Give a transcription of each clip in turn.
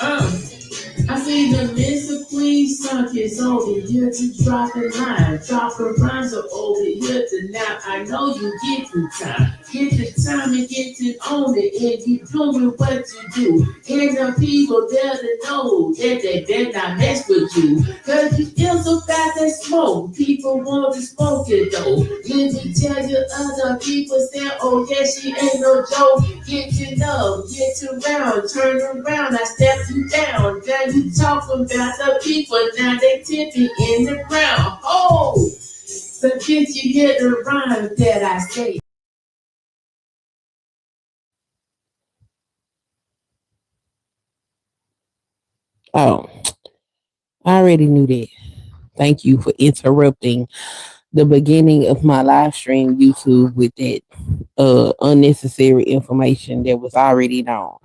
Uh. I see the Mr. Queen sunk is over here to drop the line. Drop the rhymes are over here to now. I know you get the time. Get the time and get it on it. And you doing what you do. And the people there to know that they better not mess with you. Cause you feel so fast that smoke. People want to smoke it though. Let me tell you other people say, oh yeah, she ain't no joke. Get you know, get around, turn around, I step you down. Now you talking about the people, now they tipping in the ground. Oh, so can't you hear the rhyme that I say? Oh, I already knew that. Thank you for interrupting the beginning of my live stream YouTube with that unnecessary information that was already known.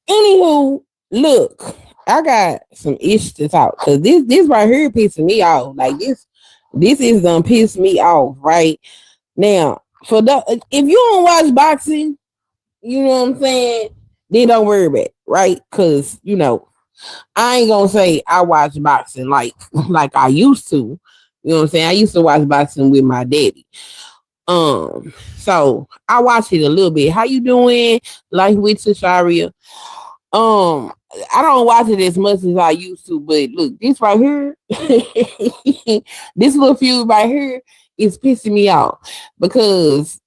Anywho, look, I got some ish to talk because this right here pissing me off. Like this is gonna piss me off right now. For the if you don't watch boxing, you know what I'm saying. Then don't worry about it, right? Because I ain't gonna say I watch boxing like I used to. You know what I'm saying? I used to watch boxing with my daddy. So I watched it a little bit. How you doing? Like with Tasharia. Um, I don't watch it as much as I used to, but look, this right here, this little feud right here is pissing me off because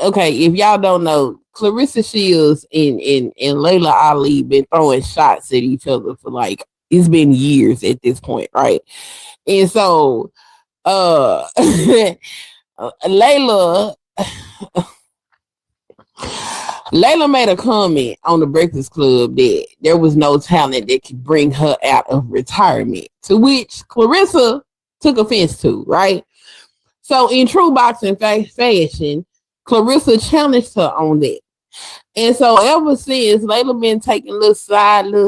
okay, if y'all don't know, Clarissa Shields and Layla Ali been throwing shots at each other for like it's been years at this point, right? And so Layla Layla made a comment on the Breakfast Club that there was no talent that could bring her out of retirement, to which Clarissa took offense to, right? So in true boxing fashion, Clarissa challenged her on that. And so ever since, Layla been taking little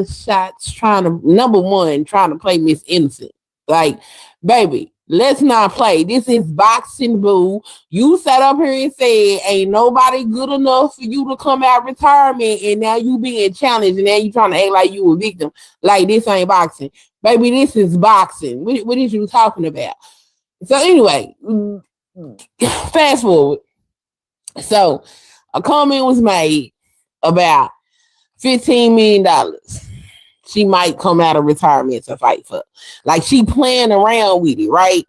shots, trying to number one, trying to play Miss Innocent. Like, baby, let's not play. This is boxing, boo. You sat up here and said ain't nobody good enough for you to come out of retirement, and now you being challenged, and now you trying to act like you a victim. Like this ain't boxing, baby. This is boxing. What is you talking about? So anyway, fast forward. So a comment was made about $15 million. She might come out of retirement to fight for. Like she playing around with it, right?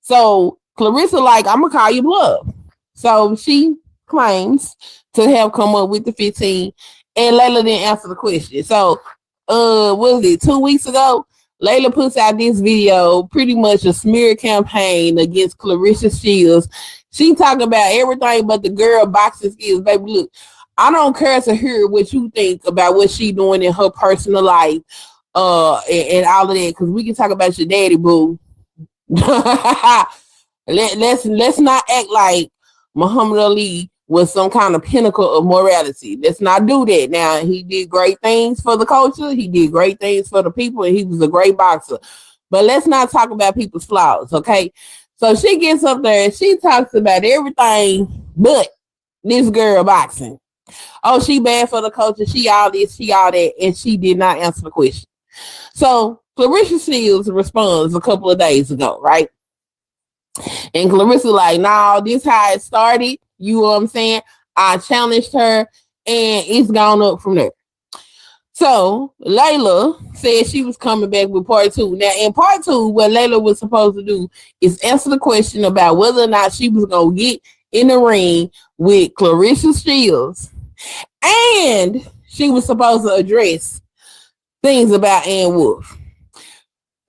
So Clarissa, like, I'm gonna call you bluff. So she claims to have come up with the 15, and Layla didn't answer the question. So, what was it 2 weeks ago? Layla puts out this video, pretty much a smear campaign against Clarissa Shields. She talking about everything but the girl boxing skills. Baby, look, I don't care to hear what you think about what she doing in her personal life, and all of that, because we can talk about your daddy, boo. let's not act like Muhammad Ali was some kind of pinnacle of morality. Let's not do that. Now, he did great things for the culture. He did great things for the people, and he was a great boxer. But let's not talk about people's flaws, okay? So she gets up there and she talks about everything but this girl boxing. Oh, she bad for the culture. She all this, she all that, and she did not answer the question. So Clarissa Shields responds a couple of days ago, right? And Clarissa like, nah, this how it started. You know what I'm saying? I challenged her, and it's gone up from there. So Layla said she was coming back with part two. Now, in part two, what Layla was supposed to do is answer the question about whether or not she was gonna get in the ring with Clarissa Shields, and she was supposed to address things about Ann Wolfe.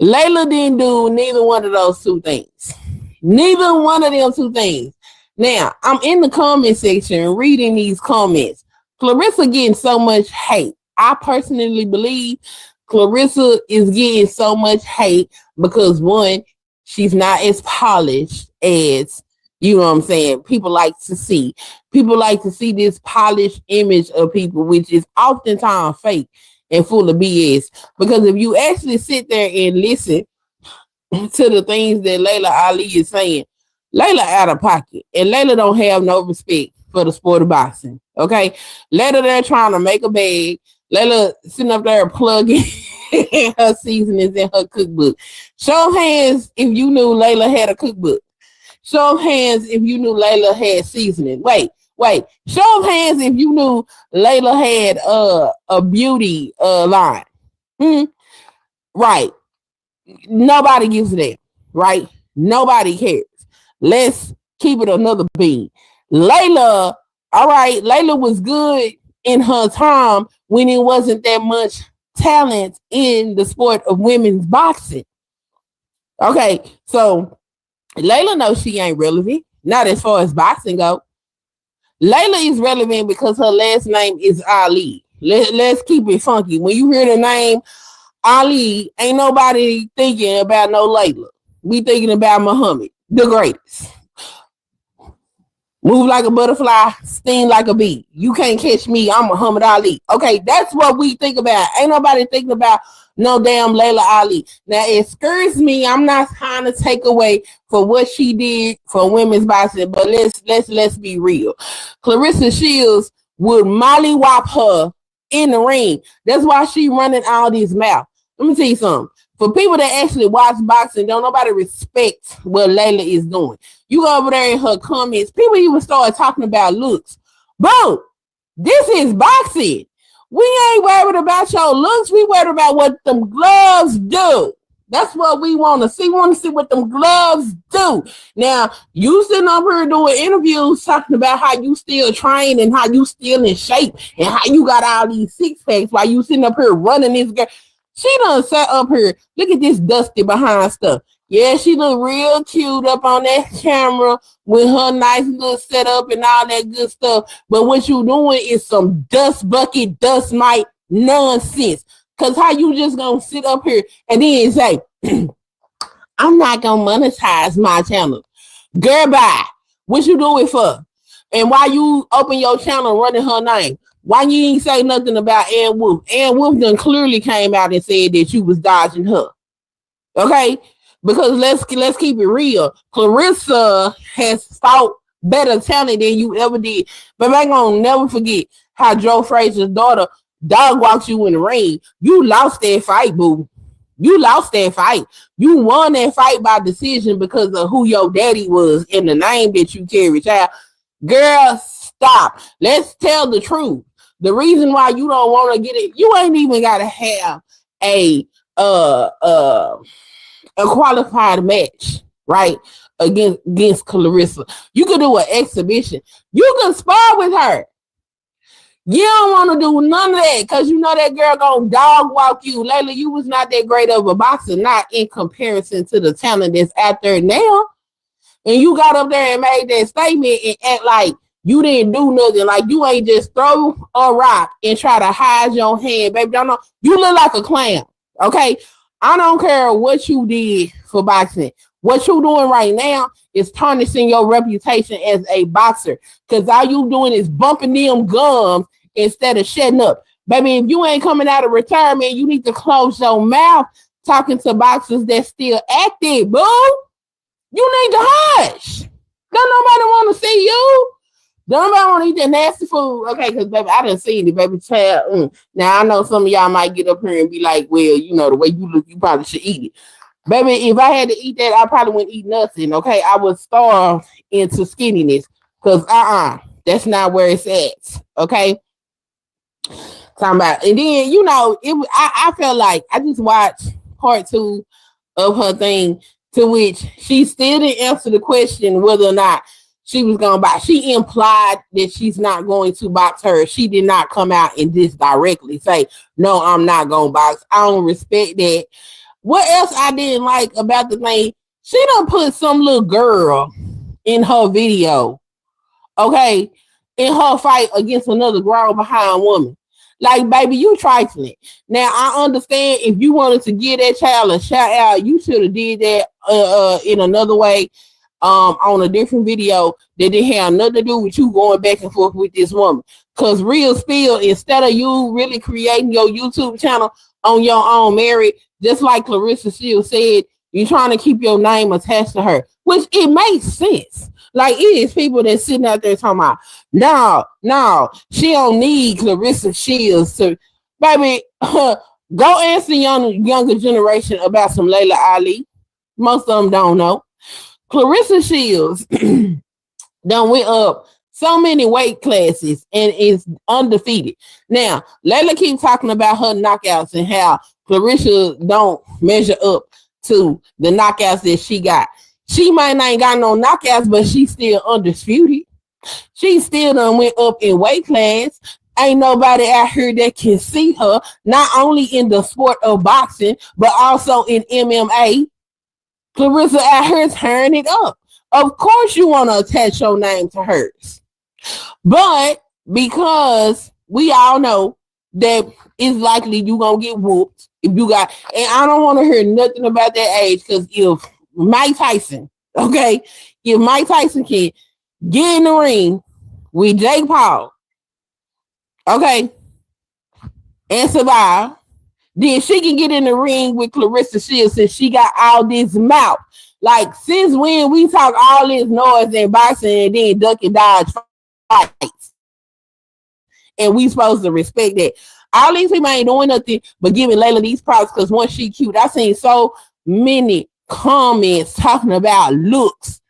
Layla didn't do neither one of those two things. Neither one of them two things. Now, I'm in the comment section reading these comments. Clarissa getting so much hate. I personally believe Clarissa is getting so much hate because, one, she's not as polished as, you know what I'm saying, people like to see. People like to see this polished image of people, which is oftentimes fake and full of BS. Because if you actually sit there and listen to the things that Layla Ali is saying, Layla out of pocket, and Layla don't have no respect for the sport of boxing. Okay, Layla there trying to make a bag. Layla sitting up there plugging her seasonings in her cookbook. Show of hands if you knew Layla had a cookbook. Show of hands if you knew Layla had seasoning. Wait. Show of hands if you knew Layla had a beauty line. Right. Nobody gives a damn. Right? Nobody cares. Let's keep it another beat. Layla, all right, Layla was good in her time when it wasn't that much talent in the sport of women's boxing. Okay, so Layla knows she ain't relevant, not as far as boxing go. Layla is relevant because her last name is Ali. Let's keep it funky. When you hear the name Ali, ain't nobody thinking about no Layla. We thinking about Muhammad, the greatest. Move like a butterfly, sting like a bee. You can't catch me, I'm Muhammad Ali. Okay, that's what we think about. Ain't nobody thinking about no damn Layla Ali. Now, excuse me, I'm not trying to take away for what she did for women's boxing, but let's be real. Claressa Shields would mollywop her in the ring. That's why she running all these mouths. Let me tell you something. For people that actually watch boxing, don't nobody respect what Layla is doing. You go over there in her comments, people even start talking about looks. Boom, this is boxing. We ain't worried about your looks. We worried about what them gloves do. That's what we want to see. We want to see what them gloves do. Now, you sitting up here doing interviews talking about how you still train and how you still in shape and how you got all these six packs while you sitting up here running this girl. She done sat up here. Look at this dusty behind stuff. Yeah, she look real cute up on that camera with her nice little setup and all that good stuff. But what you doing is some dust bucket, dust mite nonsense. Because how you just going to sit up here and then say, I'm not going to monetize my channel. Girl, bye. What you doing for? And why you open your channel running her name? Why you ain't say nothing about Ann Wolf? Ann Wolf done clearly came out and said that you was dodging her. Okay? Because let's keep it real. Claressa has fought better talent than you ever did. But I'm gonna never forget how Joe Frazier's daughter dog walked you in the ring. You lost that fight, boo. You lost that fight. You won that fight by decision because of who your daddy was and the name that you carry, child. Girl, stop. Let's tell the truth. The reason why you don't want to get it, you ain't even got to have a qualified match, right? Against Claressa. You could do an exhibition. You can spar with her. You don't want to do none of that because you know that girl gonna dog walk you. Layla, you was not that great of a boxer, not in comparison to the talent that's out there now. And you got up there and made that statement and act like you didn't do nothing. Like you ain't just throw a rock and try to hide your hand, baby. Don't know. You look like a clown. Okay. I don't care what you did for boxing. What you doing right now is tarnishing your reputation as a boxer. Because all you doing is bumping them gums instead of shutting up. Baby, if you ain't coming out of retirement, you need to close your mouth talking to boxers that still active, boo. You need to hush. Don't nobody want to see you. Don't nobody want to eat that nasty food. Okay, because, baby, I done seen it, baby. Child. Now, I know some of y'all might get up here and be like, well, you know, the way you look, you probably should eat it. Baby, if I had to eat that, I probably wouldn't eat nothing, okay? I would starve into skinniness because, that's not where it's at, okay? Talking about, and then, you know, I felt like I just watched part 2 of her thing to which she still didn't answer the question whether or not she was going to box. She implied that she's not going to box her. She did not come out and just directly say, no, I'm not going to box. I don't respect that. What else I didn't like about the thing, she done put some little girl in her video, okay, in her fight against another grown behind woman. Like, baby, you trifling. Now, I understand if you wanted to give that child a shout out, you should have did that in another way, on a different video that didn't have nothing to do with you going back and forth with this woman. Because real spill, instead of you really creating your YouTube channel on your own merit, just like Claressa Shields said, you're trying to keep your name attached to her, which it makes sense. Like, it is people that's sitting out there talking about, no, she don't need Claressa Shields to. Baby, go ask the younger generation about some Layla Ali. Most of them don't know. Clarissa Shields done went up so many weight classes and is undefeated. Now, Layla keeps talking about her knockouts and how Clarissa don't measure up to the knockouts that she got. She might not got no knockouts, but she's still undisputed. She still done went up in weight class. Ain't nobody out here that can see her, not only in the sport of boxing, but also in MMA. Clarissa out here tearing it up. Of course you want to attach your name to hers. But because we all know that it's likely you going to get whooped if you got, and I don't want to hear nothing about that age, because if Mike Tyson, okay, if Mike Tyson can get in the ring with Jake Paul, okay, and survive, then she can get in the ring with Clarissa Shields since she got all this mouth. Like, since when we talk all this noise and boxing and then duck and dodge fights? And we supposed to respect that. All these people ain't doing nothing but giving Layla these props because once she cute. I seen so many comments talking about looks.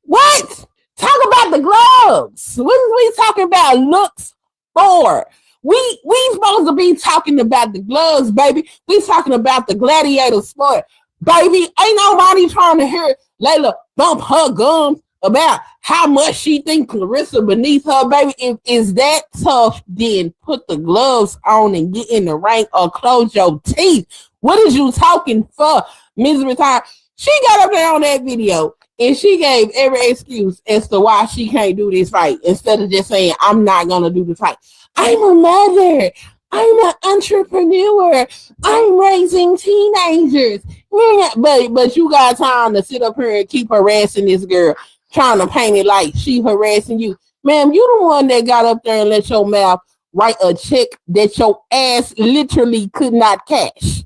What? Talk about the gloves. What are we talking about looks for? We supposed to be talking about the gloves, baby. We talking about the gladiator sport. Baby, ain't nobody trying to hear Layla bump her gums about how much she think Clarissa beneath her, baby. If it's that tough, then put the gloves on and get in the ring or close your teeth. What is you talking for, Ms. Retire? She got up there on that video and she gave every excuse as to why she can't do this fight instead of just saying, I'm not going to do the fight. I'm a mother. I'm an entrepreneur. I'm raising teenagers. But you got time to sit up here and keep harassing this girl, trying to paint it like she harassing you. Ma'am, you the one that got up there and let your mouth write a check that your ass literally could not cash.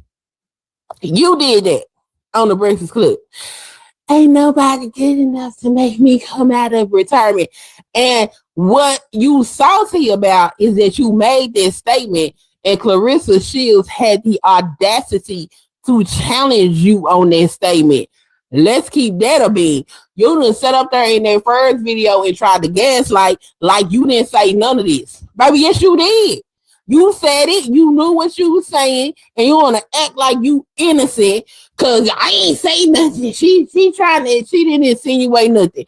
You did that on the Breakfast Club. Ain't nobody good enough to make me come out of retirement. And what you salty about is that you made this statement and Clarissa Shields had the audacity to challenge you on that statement. Let's keep that a being. You done set up there in that first video and tried to gaslight like you didn't say none of this. Baby, yes, you did. You said it. You knew what you were saying, and you want to act like you innocent because I ain't say nothing. She didn't insinuate nothing.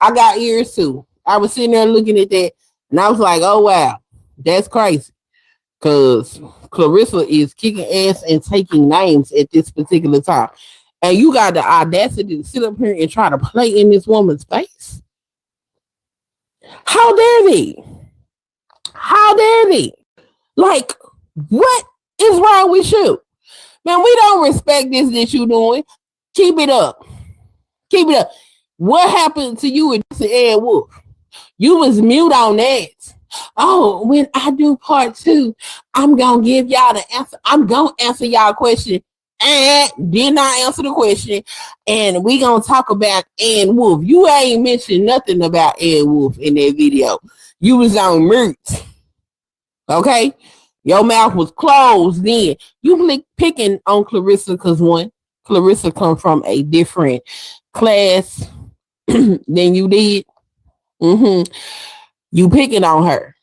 I got ears too. I was sitting there looking at that, and I was like, oh, wow, that's crazy. Because Clarissa is kicking ass and taking names at this particular time. And you got the audacity to sit up here and try to play in this woman's face? How dare they? How dare they? Like, what is wrong with you? Man, we don't respect this that you doing. Keep it up. Keep it up. What happened to you with Ed Wolf? You was mute on that. Oh, when I do part 2, I'm going to give y'all the answer. I'm going to answer y'all question. And did not answer the question. And we going to talk about Ed Wolf. You ain't mentioned nothing about Ed Wolf in that video. You was on mute. Okay? Your mouth was closed then. You picking on Clarissa because one, Clarissa come from a different class than you did. You picking on her.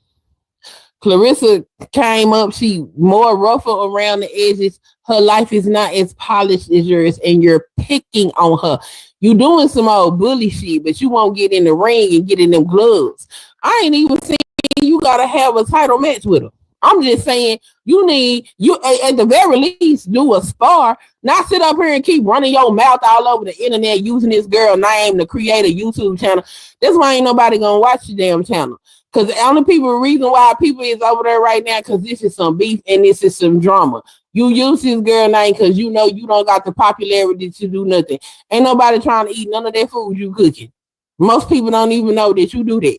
Clarissa came up, she more ruffled around the edges. Her life is not as polished as yours, and you're picking on her. You doing some old bully shit, but you won't get in the ring and get in them gloves. I ain't even saying you gotta have a title match with her. I'm just saying you at the very least do a spar, not sit up here and keep running your mouth all over the internet using this girl name to create a YouTube channel. That's why ain't nobody gonna watch your damn channel. Because the only reason why people is over there right now, because this is some beef and this is some drama. You use this girl name because you know you don't got the popularity to do nothing. Ain't nobody trying to eat none of that food you cooking. Most people don't even know that you do that.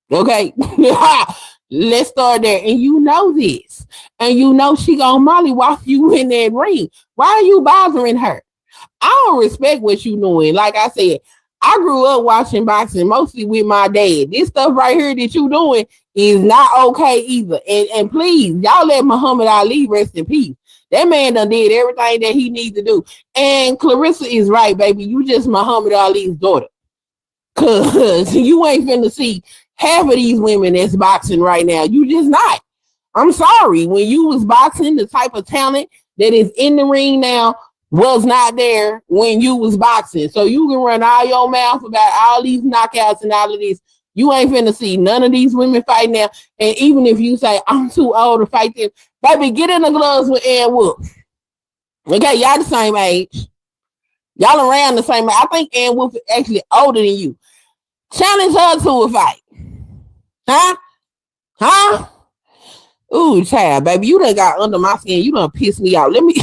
Okay? Let's start there. And you know this. And you know she gonna mollywop you in that ring. Why are you bothering her? I don't respect what you doing. Like I said, I grew up watching boxing mostly with my dad. This stuff right here that you doing is not okay either. And please, y'all let Muhammad Ali rest in peace. That man done did everything that he needs to do. And Clarissa is right, baby. You just Muhammad Ali's daughter. Cause you ain't finna see half of these women that's boxing right now. You just not. I'm sorry. When you was boxing, the type of talent that is in the ring now was not there when you was boxing. So you can run all your mouth about all these knockouts and all of this. You ain't finna see none of these women fight now. And even if you say, I'm too old to fight them, baby, get in the gloves with Ann Wolf. Okay, y'all the same age. Y'all around the same age. I think Ann Wolf is actually older than you. Challenge her to a fight. Huh? Ooh, child, baby, you done got under my skin. You done pissed me off. Let me...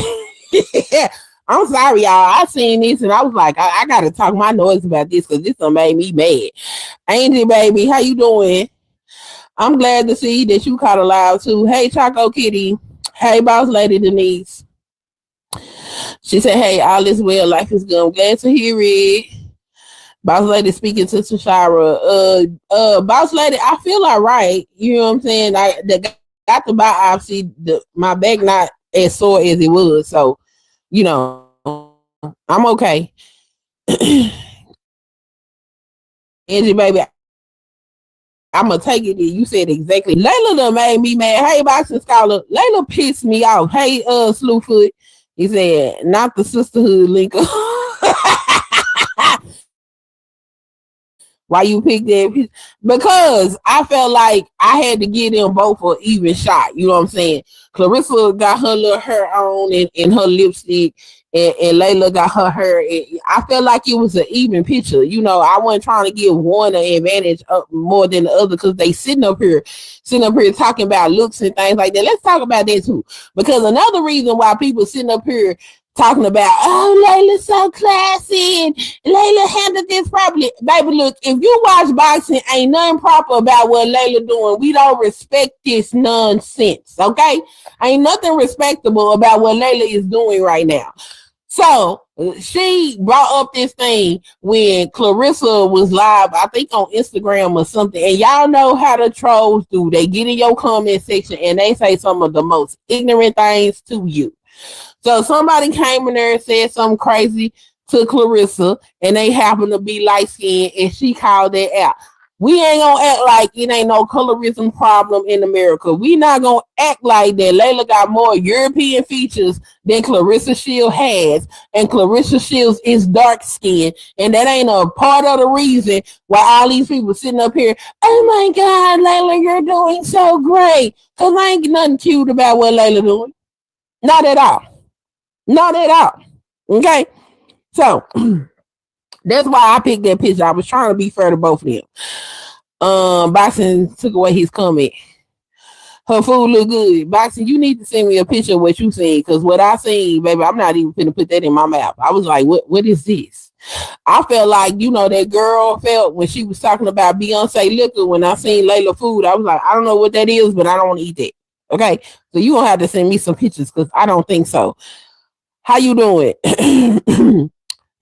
I'm sorry, y'all. I seen this and I was like, I gotta talk my noise about this because this done made me mad. Angel, baby, how you doing? I'm glad to see that you caught alive too. Hey, Choco Kitty. Hey, boss lady Denise. She said, hey, all is well. Life is good. I'm glad to hear it. Boss lady speaking to Tashara. Boss lady, I feel all right. You know what I'm saying? I got the biopsy. My back not as sore as it was. So, you know, I'm okay. Angie, baby, I'm gonna take it. You said exactly. Layla done made me mad. Hey, boxing scholar, Layla pissed me off. Hey, Slewfoot, he said, not the sisterhood link. Why you picked that? Because I felt like I had to give them both an even shot. You know what I'm saying? Clarissa got her little hair on and her lipstick, and Layla got her hair. I felt like it was an even picture. You know, I wasn't trying to give one an advantage more than the other because they sitting up here talking about looks and things like that. Let's talk about that too. Because another reason why people sitting up here talking about, oh, Layla's so classy and Layla handled this properly. Baby, look, if you watch boxing, ain't nothing proper about what Layla doing. We don't respect this nonsense, okay? Ain't nothing respectable about what Layla is doing right now. So she brought up this thing when Clarissa was live, I think on Instagram or something. And y'all know how the trolls do. They get in your comment section and they say some of the most ignorant things to you. So somebody came in there and said something crazy to Clarissa, and they happen to be light skinned, and she called that out. We ain't gonna act like it ain't no colorism problem in America. We not gonna act like that Layla got more European features than Clarissa Shields has, and Clarissa Shields is dark skinned, and that ain't a part of the reason why all these people sitting up here, oh my God, Layla, you're doing so great. Cause I ain't nothing cute about what Layla doing. Not at all. Not at all. Okay. So that's why I picked that picture. I was trying to be fair to both of them. Boxing took away his comment. Her food look good. Boxing, you need to send me a picture of what you seen. Because what I seen, baby, I'm not even finna put that in my mouth. I was like, what is this? I felt like, you know, that girl felt when she was talking about Beyonce liquor. When I seen Layla food, I was like, I don't know what that is, but I don't want to eat that. Okay. So you gonna have to send me some pictures because I don't think so. How you doing?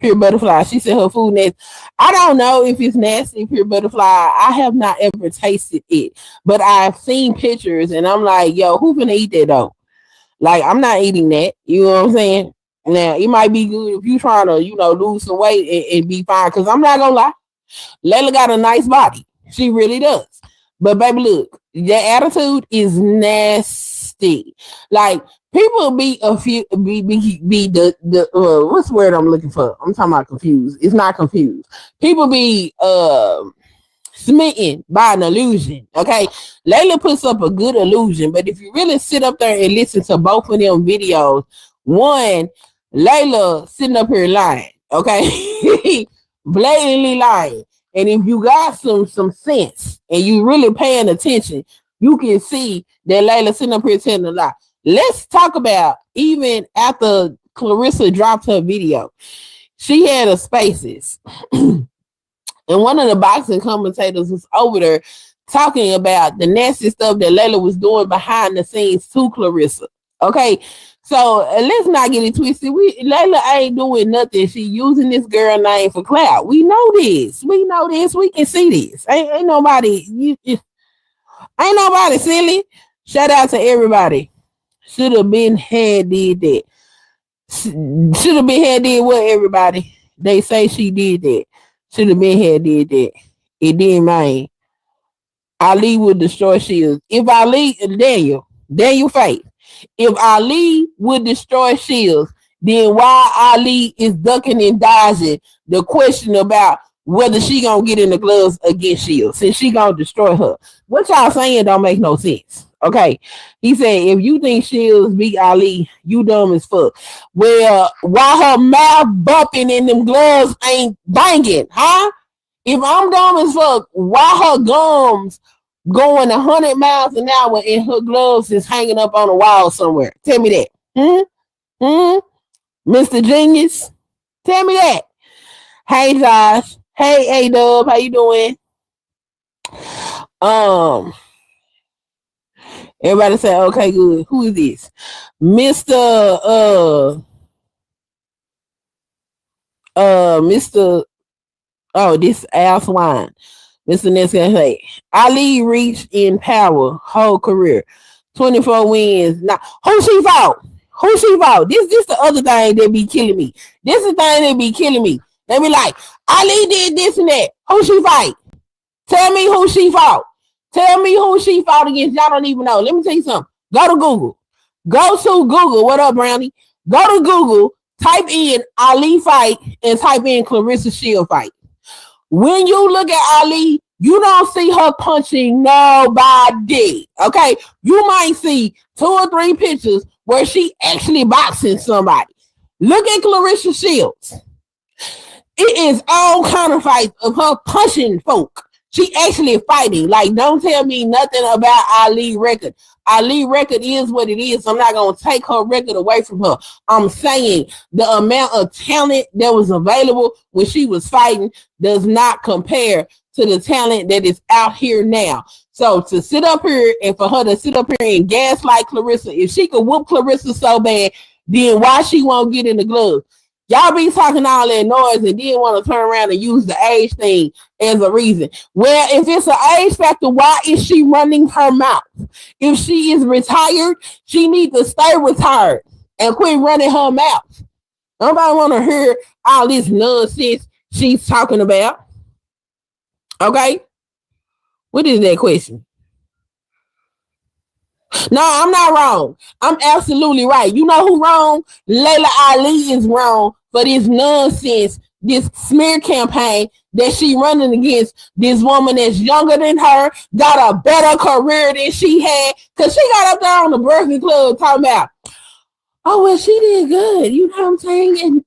Pure Butterfly. She said her food nasty. I don't know if it's nasty, Pure Butterfly. I have not ever tasted it, but I've seen pictures and I'm like, yo, who gonna eat that though? Like, I'm not eating that. You know what I'm saying? Now, it might be good if you trying to, you know, lose some weight and be fine. Because I'm not gonna lie, Layla got a nice body. She really does. But baby, look, that attitude is nasty. Like, people be the what's the word I'm looking for? I'm talking about confused. It's not confused. People be smitten by an illusion. Okay, Layla puts up a good illusion, but if you really sit up there and listen to both of them videos, one, Layla sitting up here lying. Okay, blatantly lying. And if you got some sense and you really paying attention, you can see that Layla sitting up here telling a lie. Let's talk about even after Clarissa dropped her video, she had a Spaces. And one of the boxing commentators was over there talking about the nasty stuff that Layla was doing behind the scenes to Clarissa. Okay, so let's not get it twisted. Layla ain't doing nothing. She using this girl name for clout. We know this. We know this. We can see this. Ain't nobody. Ain't nobody silly. Shout out to everybody. Should have been had did that. Should have been had did what everybody. They say she did that. Should have been had did that. It didn't mean Ali would destroy Shields. If Ali Daniel Faith. If Ali would destroy Shields, then why Ali is ducking and dodging the question about whether she gonna get in the gloves against Shields, since she gonna destroy her. What y'all saying don't make no sense. Okay. He said, if you think Shields beat Ali, you dumb as fuck. Well, why her mouth bumping in them gloves ain't banging, huh? If I'm dumb as fuck, why her gums going 100 miles an hour and her gloves is hanging up on a wall somewhere? Tell me that. Mr. Genius? Tell me that. Hey, Josh. Hey, A-Dub. How you doing? Everybody say, okay, good. Who is this? Mr. This Al Swine. Mr. Nesca say, Ali reached in power whole career. 24 wins. Now, who she fought? Who she fought? This the other thing that be killing me. This is the thing that be killing me. They be like, Ali did this and that. Who she fight? Tell me who she fought. Tell me who she fought against. Y'all don't even know. Let me tell you something. Go to Google. Go to Google. What up, Brownie? Go to Google. Type in Ali fight and type in Claressa Shield fight. When you look at Ali, you don't see her punching nobody. Okay? You might see 2 or 3 pictures where she actually boxing somebody. Look at Claressa Shields. It is all kind of fights of her punching folk. She actually fighting. Like, don't tell me nothing about Ali record. Ali record is what it is. I'm not going to take her record away from her. I'm saying the amount of talent that was available when she was fighting does not compare to the talent that is out here now. So to sit up here and for her to sit up here and gaslight Claressa, if she could whoop Claressa so bad, then why she won't get in the gloves? Y'all be talking all that noise and then want to turn around and use the age thing as a reason. Well, if it's an age factor, why is she running her mouth? If she is retired, she needs to stay retired and quit running her mouth. Nobody want to hear all this nonsense she's talking about. Okay? What is that question? No, I'm not wrong. I'm absolutely right. You know who wrong? Layla Ali is wrong for this nonsense, this smear campaign that she running against this woman that's younger than her, got a better career than she had, because she got up there on the Breakfast Club talking about, oh, well, she did good. You know what I'm saying?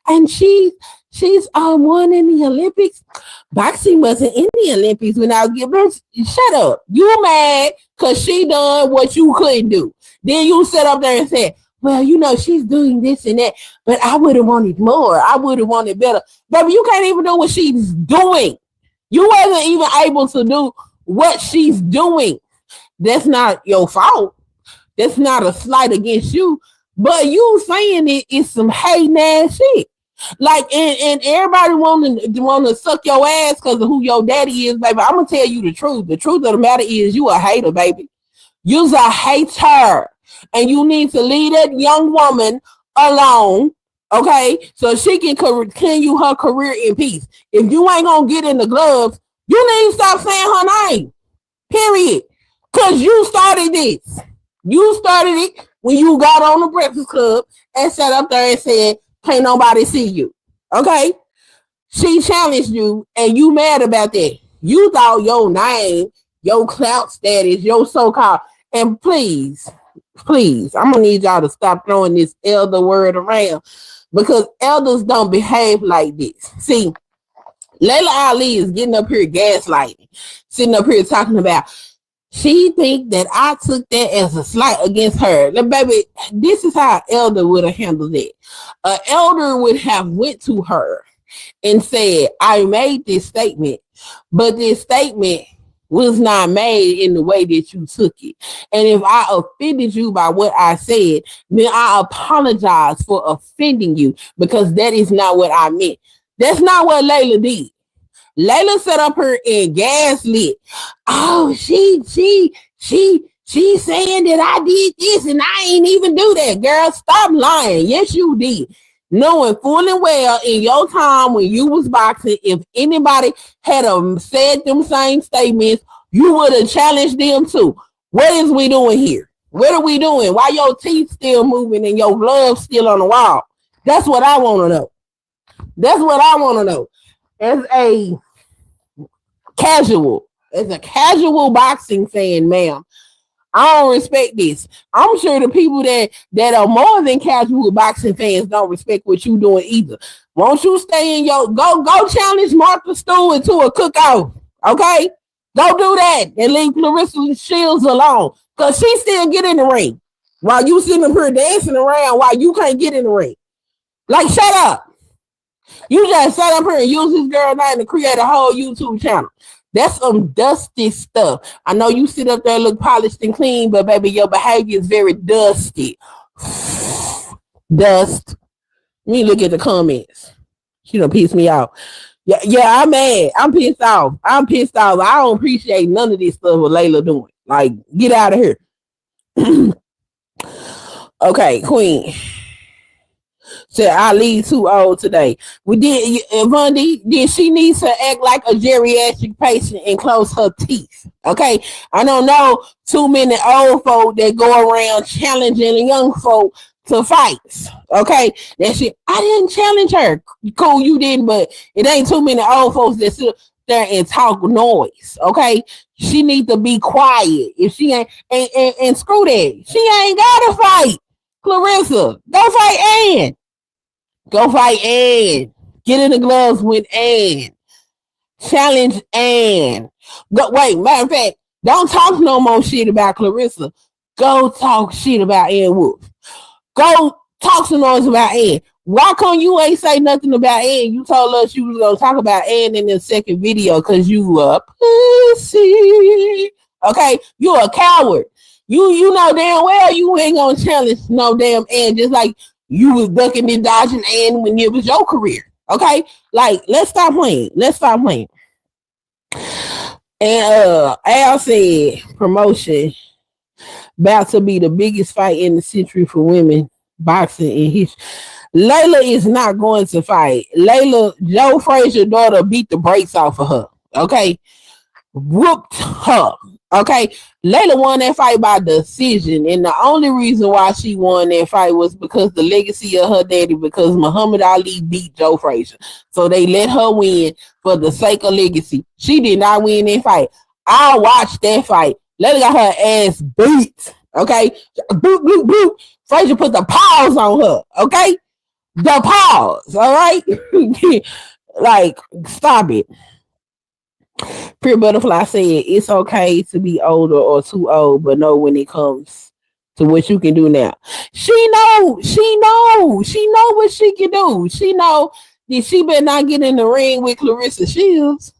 And she's won in the Olympics. Boxing wasn't in the Olympics when I was giving. Shut up. You mad because she done what you couldn't do. Then you sit up there and say, well, you know, she's doing this and that, but I would have wanted more. I would have wanted better. Baby, you can't even do what she's doing. You wasn't even able to do what she's doing. That's not your fault. That's not a slight against you. But you saying it is some hating ass shit. Like, and everybody want to suck your ass because of who your daddy is, baby. I'm going to tell you the truth. The truth of the matter is you a hater, baby. You's a hater. And you need to leave that young woman alone, okay? So she can continue her career in peace. If you ain't going to get in the gloves, you need to stop saying her name. Period. Because you started this. You started it when you got on the Breakfast Club and sat up there and said, can't nobody see you. Okay? She challenged you and you mad about that. You thought your name, your clout status, your so-called, and please, I'm gonna need y'all to stop throwing this elder word around because elders don't behave like this. See, Layla Ali is getting up here gaslighting, sitting up here talking about she think that I took that as a slight against her. Now, baby, this is how an elder would have handled it. An elder would have went to her and said, I made this statement, but this statement was not made in the way that you took it. And if I offended you by what I said, then I apologize for offending you because that is not what I meant. That's not what Layla did. Layla set up her and gaslit. Oh, she saying that I did this and I ain't even do that. Girl, stop lying. Yes, you did. Knowing full and well in your time when you was boxing, if anybody had said them same statements, you would have challenged them too. What is we doing here? What are we doing? Why your teeth still moving and your gloves still on the wall? That's what I want to know. That's what I want to know. As a casual boxing fan, ma'am, I don't respect this. I'm sure the people that are more than casual boxing fans don't respect what you doing either. Won't you stay in your go challenge Martha Stewart to a cook-off? Okay? Go do that and leave Claressa Shields alone. Cause she still get in the ring. While you sitting up here dancing around while you can't get in the ring. Like, shut up. You just sat up here and used this girl name to create a whole YouTube channel. That's some dusty stuff. I know you sit up there look polished and clean, but baby, your behavior is very dusty. Dust. Let me look at the comments. She done pissed me off. Yeah, I'm mad. I'm pissed off. I don't appreciate none of this stuff what Layla doing. Like, get out of here. Okay, Queen. Said Ali too old today. We did Bundy, did she need to act like a geriatric patient and close her teeth? Okay. I don't know too many old folk that go around challenging young folk to fights. Okay. That shit. I didn't challenge her. Cool, you didn't, but it ain't too many old folks that sit there and talk noise. Okay. She need to be quiet. If she ain't and screw that. She ain't gotta fight. Claressa, go fight Ann. Go fight Ann. Get in the gloves with Ann. Challenge Ann. Go, wait, matter of fact, don't talk no more shit about Claressa. Go talk shit about Ann Wolf. Go talk some noise about Ann. Why come you ain't say nothing about Ann? You told us you was gonna talk about Ann in the second video because you a pussy. Okay, you a coward. You know damn well you ain't gonna challenge no damn Ann, just like you was ducking and dodging Ann when it was your career. Okay? Like, let's stop playing. And Al said promotion about to be the biggest fight in the century for women boxing in history. Layla is not going to fight. Layla, Joe Frazier's daughter beat the brakes off of her. Okay? Whooped her. Okay, Layla won that fight by decision, and the only reason why she won that fight was because the legacy of her daddy, because Muhammad Ali beat Joe Frazier. So they let her win for the sake of legacy. She did not win that fight. I watched that fight. Layla got her ass beat. Okay, boop, boop, boop. Frazier put the paws on her. Okay, the paws. All right, like, stop it. Pure Butterfly said it's okay to be older or too old, but know when it comes to what you can do now. She know what she can do. She know that she better not get in the ring with Claressa Shields.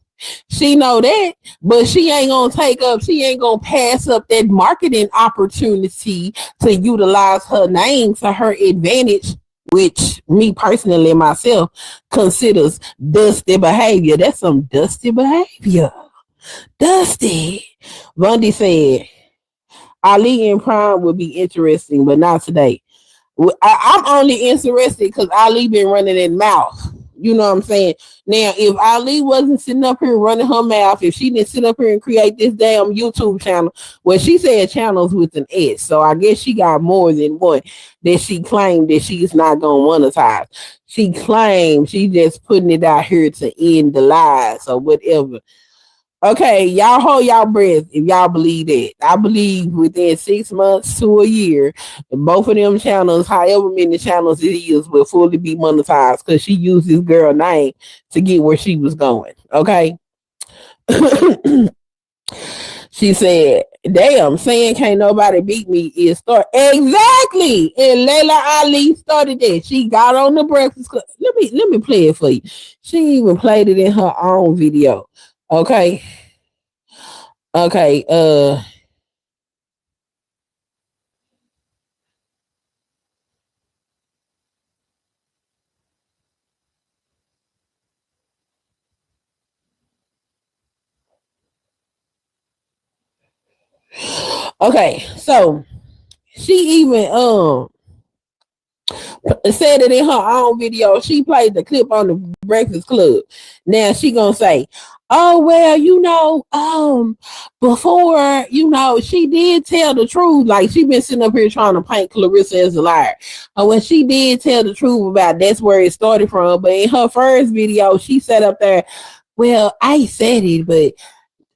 She know that, but she ain't gonna pass up that marketing opportunity to utilize her name to her advantage, which me personally myself considers dusty behavior. That's some dusty behavior. Dusty. Bundy said Ali in prime would be interesting, but not today. I'm only interested because Ali been running his mouth. You know what I'm saying? Now, if Ali wasn't sitting up here running her mouth, if she didn't sit up here and create this damn YouTube channel, well, she said channels with an S, so I guess she got more than one that she claimed that she's not going to monetize. She claimed she just putting it out here to end the lies or whatever. Okay, y'all hold y'all breath if y'all believe that. I believe within 6 months to a year, both of them channels, however many channels it is, will fully be monetized because she used this girl name to get where she was going. Okay. She said, damn, saying can't nobody beat me is start. Exactly. And Layla Ali started that. She got on the Breakfast Club. Let me play it for you. She even played it in her own video. Okay. Okay, okay, so she even said it in her own video. She played the clip on the Breakfast Club. Now she gonna say, "Oh well, before she did tell the truth. Like she been sitting up here trying to paint Clarissa as a liar. When she did tell the truth about that's where it started from. But in her first video, she sat up there. Well, I said it, but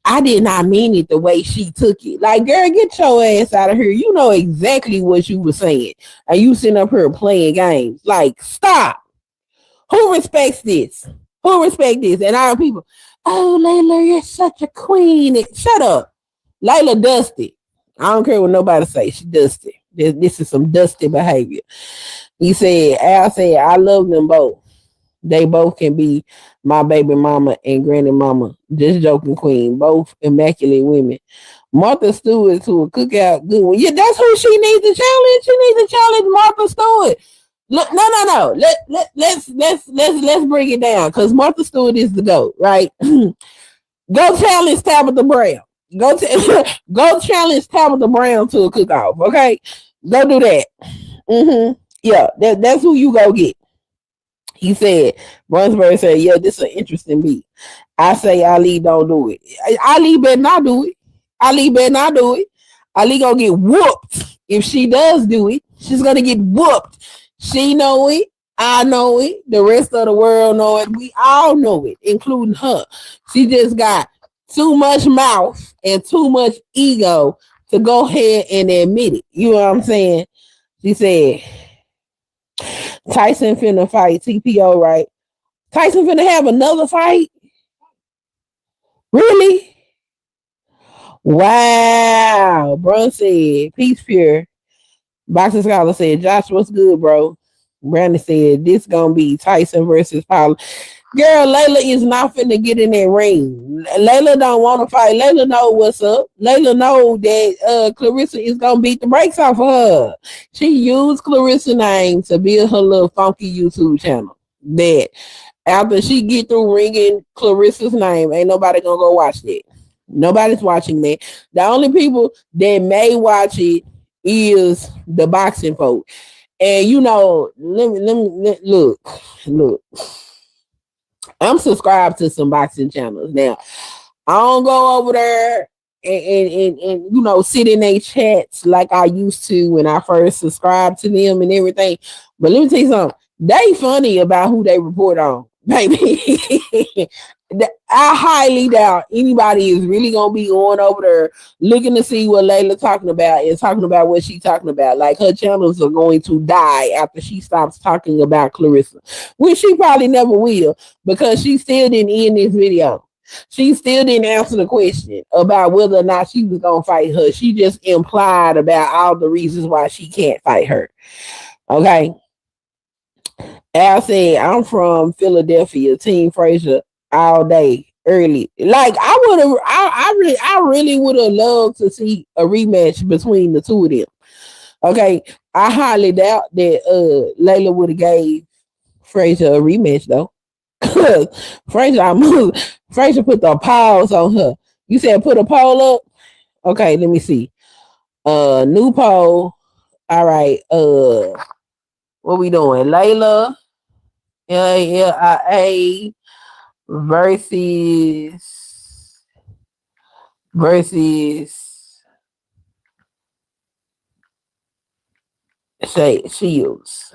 I did not mean it the way she took it. Like, girl, get your ass out of here. You know exactly what you were saying. And you sitting up here playing games. Like, stop. Who respects this? Who respects this? And our people, oh, Layla, you're such a queen. Shut up. Layla dusty. I don't care what nobody say. She dusty. This is some dusty behavior. Al said, I love them both. They both can be my baby mama and granny mama. Just joking, queen. Both immaculate women. Martha Stewart to a cookout good one. Yeah, that's who she needs to challenge. She needs to challenge Martha Stewart. Look, no. Let's bring it down because Martha Stewart is the GOAT, right? Go challenge Tabitha Brown. Go challenge Tabitha Brown to a cook-off, okay? Go do that. Yeah, that's who you go get. He said, Brunsberg said, yeah, this is an interesting beat. I say Ali don't do it. Ali better not do it. Ali better not do it. Ali gonna get whooped. If she does do it, she's gonna get whooped. She know it. I know it. The rest of the world know it. We all know it, including her. She just got too much mouth and too much ego to go ahead and admit it. You know what I'm saying? She said, Tyson finna fight TPO, right? Tyson finna have another fight? Really? Wow. Brun said, peace pure. Boxing Scholar said, Josh, what's good, bro? Brandon said, this gonna be Tyson versus Paula. Girl, Layla is not finna get in that ring. Layla don't want to fight. Layla know what's up. Layla know that Clarissa is gonna beat the brakes off of her. She used Clarissa's name to build her little funky YouTube channel. That after she get through ringing Clarissa's name, ain't nobody gonna go watch that. Nobody's watching that. The only people that may watch it is the boxing folk. And let me look. I'm subscribed to some boxing channels. Now, I don't go over there and sit in their chats like I used to when I first subscribed to them and everything. But let me tell you something. They funny about who they report on, baby. I highly doubt anybody is really gonna be going over there looking to see what Layla talking about and talking about what she's talking about. Like her channels are going to die after she stops talking about Clarissa, which she probably never will because she still didn't end this video. She still didn't answer the question about whether or not she was gonna fight her. She just implied about all the reasons why she can't fight her. Okay. Al said, I'm from Philadelphia, Team Frazier all day early. Like I really would have loved to see a rematch between the two of them. Okay. I highly doubt that Layla would have gave Frazier a rematch though. Frazier put the pause on her. You said put a poll up? Okay, let me see. New poll. All right. What we doing? Layla LALIA versus say Shields.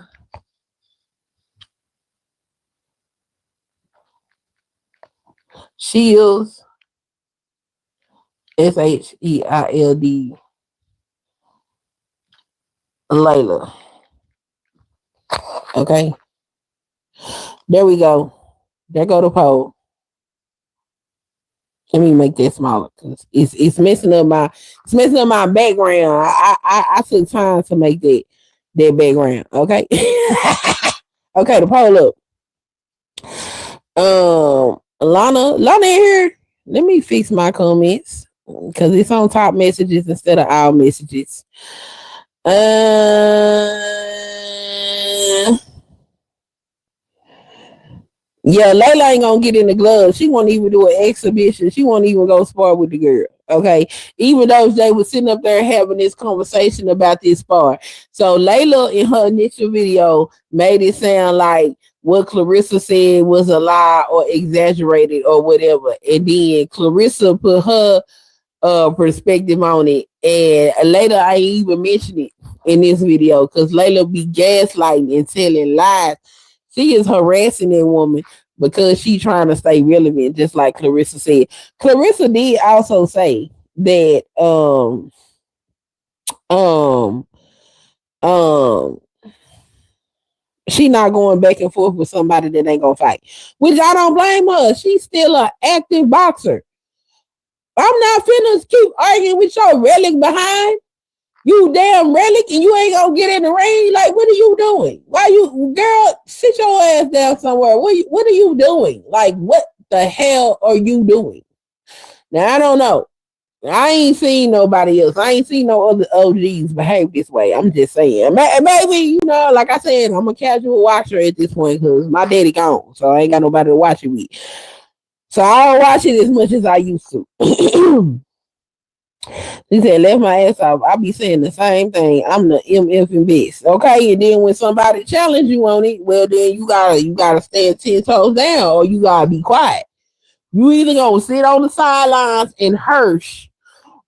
Shields SHEILD Layla. Okay. There we go. There go the poll. Let me make that smaller because it's messing up my background. I took time to make that background. Okay. Okay, the poll up. Lana in here. Let me fix my comments. because it's on top messages instead of all messages. Uh, yeah, Layla ain't gonna get in the gloves. She won't even do an exhibition. She won't even go spar with the girl. Okay, even though they were sitting up there having this conversation about this spar. So Layla in her initial video made it sound like what Clarissa said was a lie or exaggerated or whatever, and then Clarissa put her perspective on it. And later I even mentioned it in this video because Layla be gaslighting and telling lies. She is harassing that woman because she trying to stay relevant, just like Clarissa said. Clarissa did also say that um um she not going back and forth with somebody that ain't gonna fight. Which I don't blame her. She's still an active boxer. I'm not finna keep arguing with your relic behind. You damn relic, and you ain't gonna get in the ring. Like, what are you doing? Why you, girl? Sit your ass down somewhere. What are you doing? Like, what the hell are you doing? Now I don't know. I ain't seen nobody else. I ain't seen no other OGs behave this way. I'm just saying. Maybe, you know, like I said, I'm a casual watcher at this point because my daddy gone, so I ain't got nobody to watch it with. So I don't watch it as much as I used to. He said, left my ass off. I be saying the same thing. I'm the MF and best. Okay. And then when somebody challenge you on it, well then you gotta stand 10 toes down or you gotta be quiet. You either gonna sit on the sidelines and hirsch,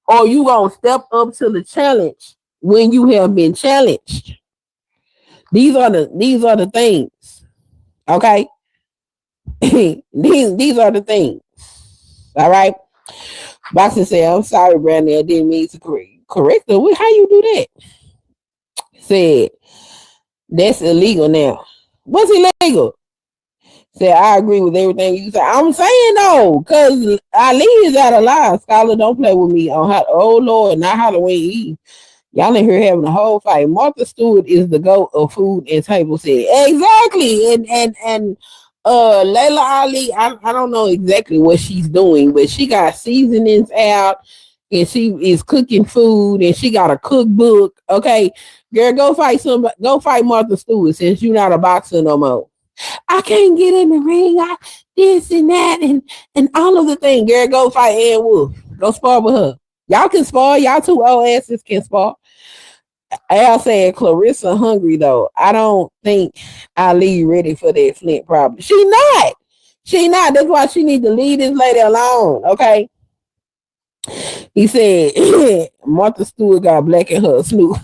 or you gonna step up to the challenge when you have been challenged. These are the things. Okay. these are the things. All right. Boxing said, I'm sorry, Brandy, I didn't mean to correct her. How you do that? Said, that's illegal now. What's illegal? Said, I agree with everything you said. I'm saying no, because Ali is out of line. Scholar, don't play with me on oh Lord, not Halloween Eve. Y'all in here having a whole fight. Martha Stewart is the goat of food and table set. Exactly. And Layla Ali, I don't know exactly what she's doing, but she got seasonings out and she is cooking food and she got a cookbook. Okay, girl, go fight Martha Stewart since you're not a boxer no more. I can't get in the ring. This and that and all of the things. Girl, go fight Ann Wolf. Go spar with her. Y'all can spar. Y'all two old asses can spar. Al said Clarissa hungry though. I don't think Ali ready for that Flint problem. She not. She not. That's why she need to leave this lady alone. Okay. He said Martha Stewart got black in her snoot.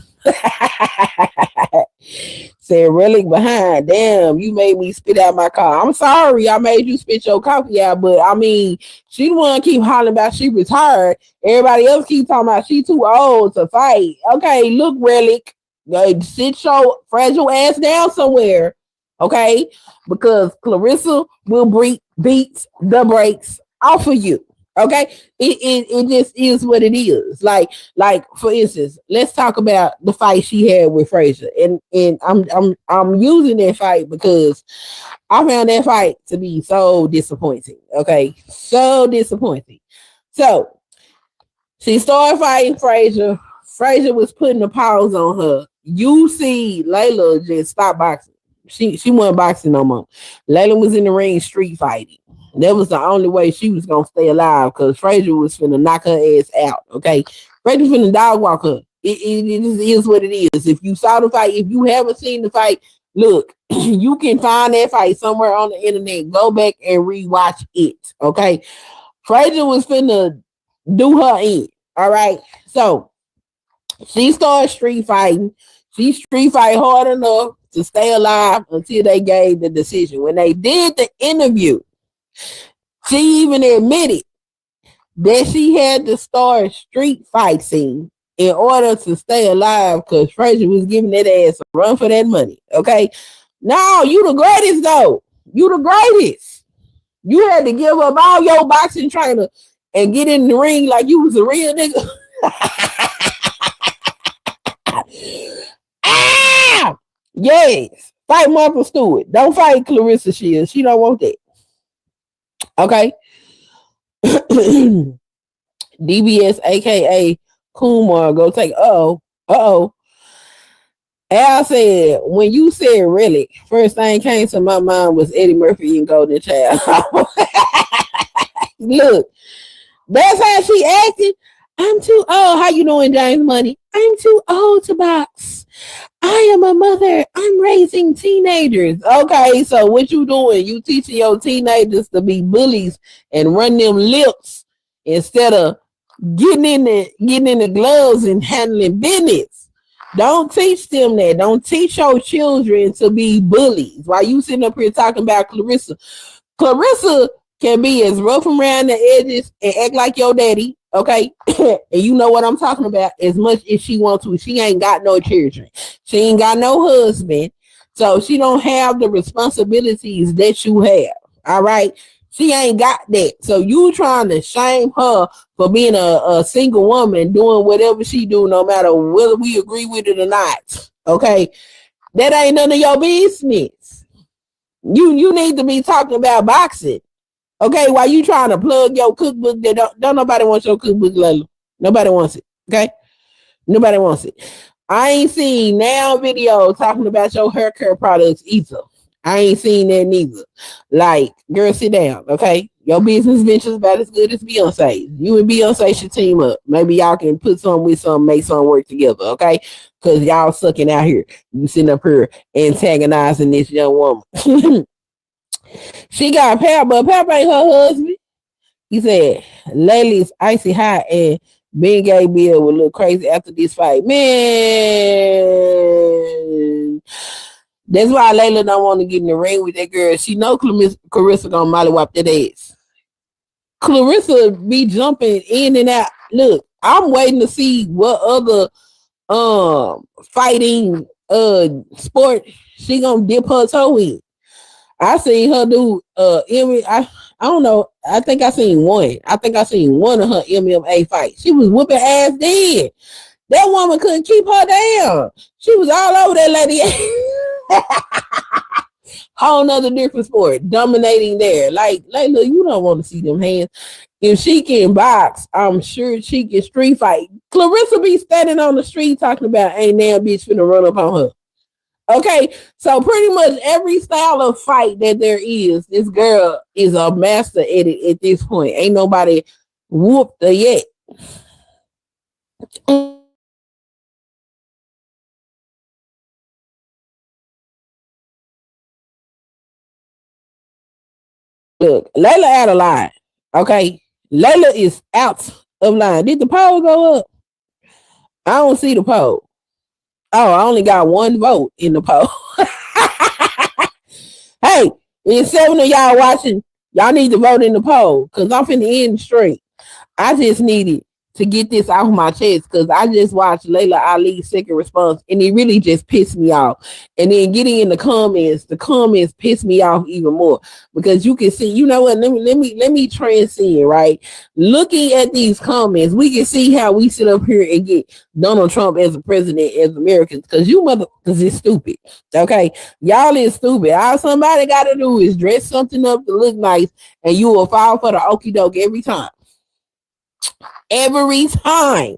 Said relic behind. Damn, you made me spit out my car. I'm sorry, I made you spit your coffee out, but I mean, she the one keep hollering about she retired. Everybody else keep talking about she too old to fight. Okay, look, relic, sit your fragile ass down somewhere. Okay, because Clarissa will beat the brakes off of you. Okay, it just is what it is. Like for instance, let's talk about the fight she had with Frazier, and I'm using that fight because I found that fight to be so disappointing. Okay, so disappointing. So she started fighting Frazier. Frazier was putting a pause on her. You see, Layla just stopped boxing. She wasn't boxing no more. Layla was in the ring street fighting. That was the only way she was gonna stay alive because Frazier was finna knock her ass out. Okay, Frazier finna dog walk her. It is what it is. If you saw the fight, if you haven't seen the fight, look, you can find that fight somewhere on the internet. Go back and rewatch it. Okay, Frazier was finna do her in. All right, so she started street fighting. She street fight hard enough to stay alive until they gave the decision. When they did the interview, she even admitted that she had to start a street fight scene in order to stay alive because Frazier was giving that ass a run for that money. Okay. No, you the greatest though. You the greatest. You had to give up all your boxing trainer and get in the ring like you was a real nigga. Ah! Yes. Fight Martha Stewart. Don't fight Clarissa Shields. She don't want that. Okay. DBS, aka Kumar, go take. Uh oh. Al said, when you said really, first thing came to my mind was Eddie Murphy and Golden Child. Look, that's how she acted. I'm too old. How you doing, James Money? I'm too old to box. I am a mother. I'm raising teenagers. Okay, so what you doing? You teaching your teenagers to be bullies and run them lips instead of getting in the gloves and handling business. Don't teach them that. Don't teach your children to be bullies. While you sitting up here talking about Clarissa. Clarissa can be as rough around the edges and act like your daddy, okay? And you know what I'm talking about as much as she wants to. She ain't got no children. She ain't got no husband. So she don't have the responsibilities that you have, all right? She ain't got that. So you trying to shame her for being a single woman doing whatever she do, no matter whether we agree with it or not. Okay. That ain't none of your business. You need to be talking about boxing. Okay, while you trying to plug your cookbook that don't nobody wants your cookbook, Layla. Nobody wants it. Okay? Nobody wants it. I ain't seen now video talking about your hair care products either. I ain't seen that neither. Like, girl, sit down, okay? Your business venture's about as good as Beyonce. You and Beyonce should team up. Maybe y'all can put some with some, make some work together, okay? Because y'all sucking out here. You sitting up here antagonizing this young woman. She got Pap, but Pap ain't her husband. He said, Layla's icy hot and Ben Gay Bill will look crazy after this fight. Man, that's why Layla don't want to get in the ring with that girl. She know Clarissa gonna mollywop that ass. Clarissa be jumping in and out. Look, I'm waiting to see what other fighting sport she gonna dip her toe in. I seen her do I don't know. I think I seen one. I think I seen one of her MMA fights. She was whooping ass dead. That woman couldn't keep her down. She was all over that lady. Whole nother different sport, dominating there. Like Layla, you don't want to see them hands. If she can box, I'm sure she can street fight. Clarissa be standing on the street talking about ain't damn bitch finna run up on her. Okay, so pretty much every style of fight that there is, this girl is a master at it at this point. Ain't nobody whooped her yet. Look, Layla out of line. Okay, Layla is out of line. Did the poll go up? I don't see the poll. Oh, I only got one vote in the poll. Hey, there's 7 of y'all watching. Y'all need to vote in the poll because I'm finna end straight. I just needed to get this off my chest because I just watched Layla Ali's second response and it really just pissed me off. And then getting in the comments pissed me off even more because you can see, you know what? Let me transcend, right? Looking at these comments, we can see how we sit up here and get Donald Trump as a president as Americans because because it's stupid. Okay, y'all is stupid. All somebody got to do is dress something up to look nice, and you will fall for the okie doke every time. Every time.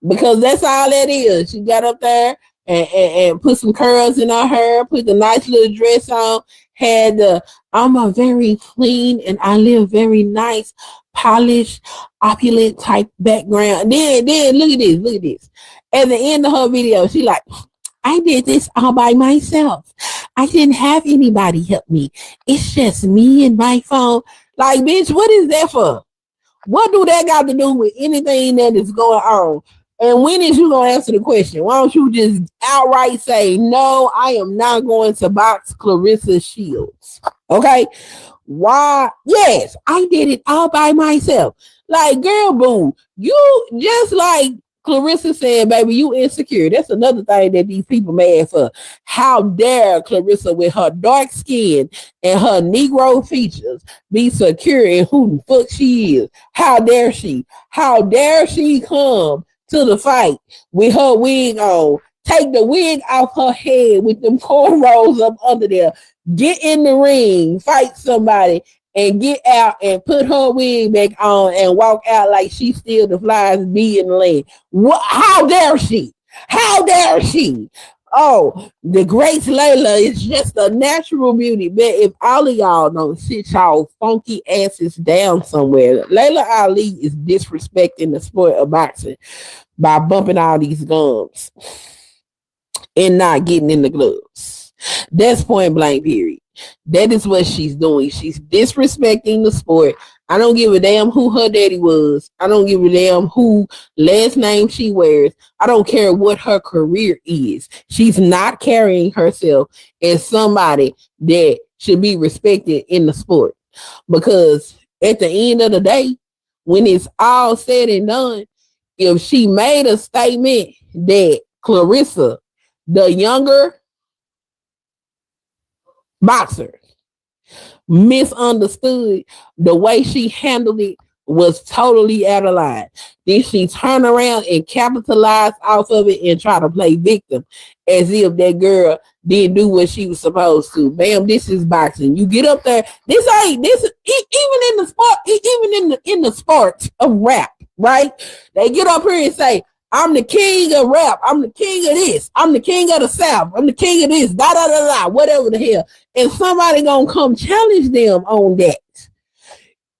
Because that's all that is. She got up there and put some curls in her hair, put the nice little dress on, had the I'm a very clean and I live very nice, polished, opulent type background. Then look at this. At the end of her video, she like, I did this all by myself. I didn't have anybody help me. It's just me and my phone. Like, bitch, what is that for? What do that got to do with anything that is going on? And when is you going to answer the question? Why don't you just outright say, no, I am not going to box Clarissa Shields. Okay? Why? Yes, I did it all by myself. Like, girl, boo, you just like Clarissa said, baby, you insecure. That's another thing that these people mad for. How dare Clarissa with her dark skin and her Negro features be secure in who the fuck she is? How dare she? How dare she come to the fight with her wig on? Take the wig off her head with them cornrows up under there. Get in the ring, fight somebody, and get out and put her wig back on and walk out like she still the flies bee in the land. What? How dare she? How dare she? Oh, the great Layla is just a natural beauty. But if all of y'all don't sit y'all funky asses down somewhere, Layla Ali is disrespecting the sport of boxing by bumping all these gums and not getting in the gloves. That's point blank, period. That is what she's doing. She's disrespecting the sport. I don't give a damn who her daddy was. I don't give a damn who last name she wears. I don't care what her career is. She's not carrying herself as somebody that should be respected in the sport. Because at the end of the day, when it's all said and done, if she made a statement that Claressa, the younger boxer, misunderstood, the way she handled it was totally out of line. Then she turned around and capitalized off of it and try to play victim as if that girl didn't do what she was supposed to. Bam, this is boxing. You get up there. This ain't this even in the sport, even in the sport of rap, right? They get up here and say, I'm the king of rap. I'm the king of this. I'm the king of the South. I'm the king of this. Da da da da. Whatever the hell. And somebody gonna come challenge them on that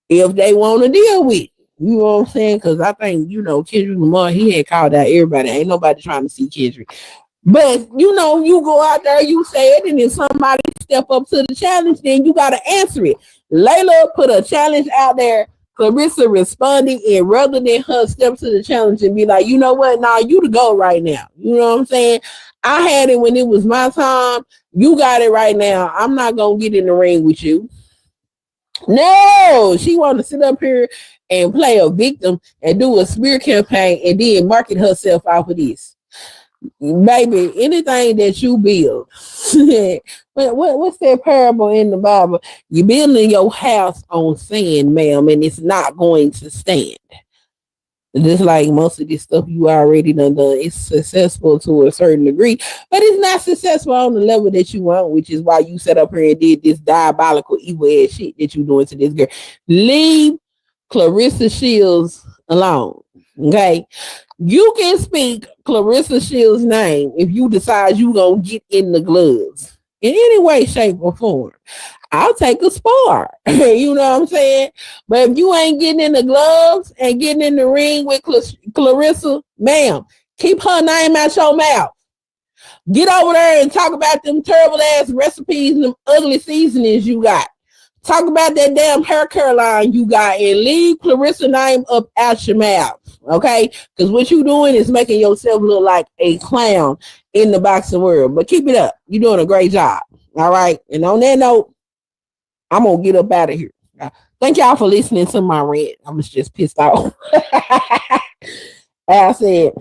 if they want to deal with it. You know what I'm saying? Because I think, Kendrick Lamar, he had called out everybody. Ain't nobody trying to see Kendrick. But, you go out there, you say it, and then somebody step up to the challenge, then you got to answer it. Layla put a challenge out there. Claressa responded, and rather than her step to the challenge and be like, you know what? Nah, you the go right now. You know what I'm saying? I had it when it was my time. You got it right now. I'm not going to get in the ring with you. No, she want to sit up here and play a victim and do a smear campaign and then market herself off of this. Baby, anything that you build, what's that parable in the Bible? You're building your house on sand, ma'am, and it's not going to stand. Just like most of this stuff you already done, it's successful to a certain degree, but it's not successful on the level that you want, which is why you set up here and did this diabolical evil ass shit that you doing to this girl. Leave Claressa Shields alone, okay? You can speak Claressa Shields' name if you decide you gonna get in the gloves in any way, shape, or form. I'll take a spar. You know what I'm saying? But if you ain't getting in the gloves and getting in the ring with Claressa, ma'am, keep her name out your mouth. Get over there and talk about them terrible ass recipes and them ugly seasonings you got. Talk about that damn hair care line you got and leave Claressa name up out your mouth. Okay? Because what you doing is making yourself look like a clown in the boxing world. But keep it up. You're doing a great job. All right? And on that note, I'm going to get up out of here. Thank y'all for listening to my rant. I was just pissed off. I said,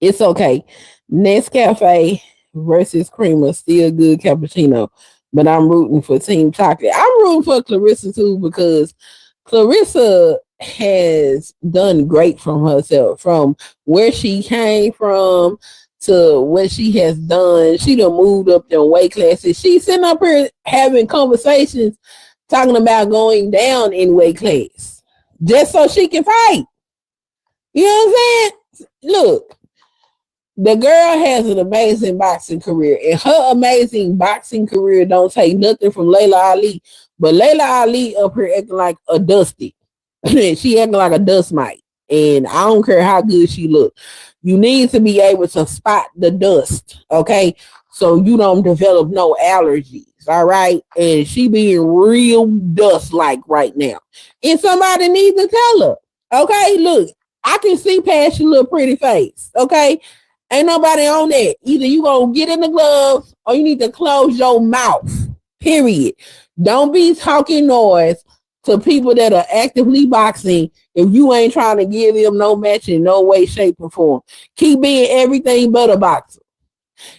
it's okay. Nescafe versus Creamer, still good cappuccino. But I'm rooting for Team Chocolate. I'm rooting for Claressa too because Claressa has done great from herself. From where she came from to what she has done. She done moved up them weight classes. She's sitting up here having conversations talking about going down in weight class just so she can fight. You know what I'm saying? Look, the girl has an amazing boxing career, and her amazing boxing career don't take nothing from Layla Ali. But Layla Ali up here acting like a dusty. She acting like a dust mite. And I don't care how good she look. You need to be able to spot the dust, okay? So you don't develop no allergies, all right? And she being real dust-like right now. And somebody needs to tell her, okay? Look, I can see past your little pretty face, okay? Ain't nobody on that. Either you gonna get in the gloves or you need to close your mouth, period. Don't be talking noise to people that are actively boxing if you ain't trying to give them no match in no way, shape, or form. Keep being everything but a boxer.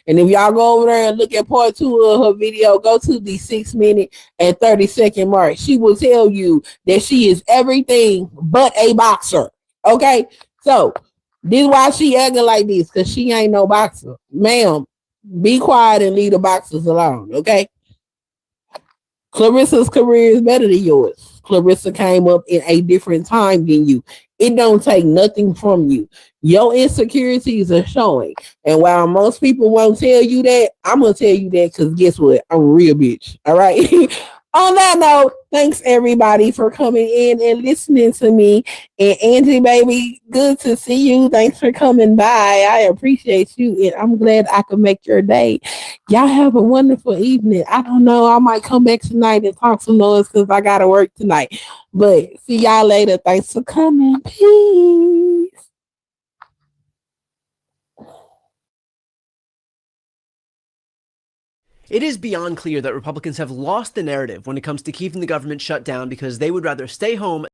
And if y'all go over there and look at part 2 of her video, go to the 6 minute and 30-second mark. She will tell you that she is everything but a boxer. Okay? So, this is why she acting like this, because she ain't no boxer. Ma'am, be quiet and leave the boxers alone, okay? Clarissa's career is better than yours. Clarissa came up in a different time than you. It don't take nothing from you. Your insecurities are showing. And while most people won't tell you that, I'm gonna tell you that because guess what? I'm a real bitch. All right. On that note, thanks everybody for coming in and listening to me. And Angie, baby, good to see you. Thanks for coming by. I appreciate you, and I'm glad I could make your day. Y'all have a wonderful evening. I don't know. I might come back tonight and talk some noise because I gotta work tonight. But see y'all later. Thanks for coming. Peace. It is beyond clear that Republicans have lost the narrative when it comes to keeping the government shut down because they would rather stay home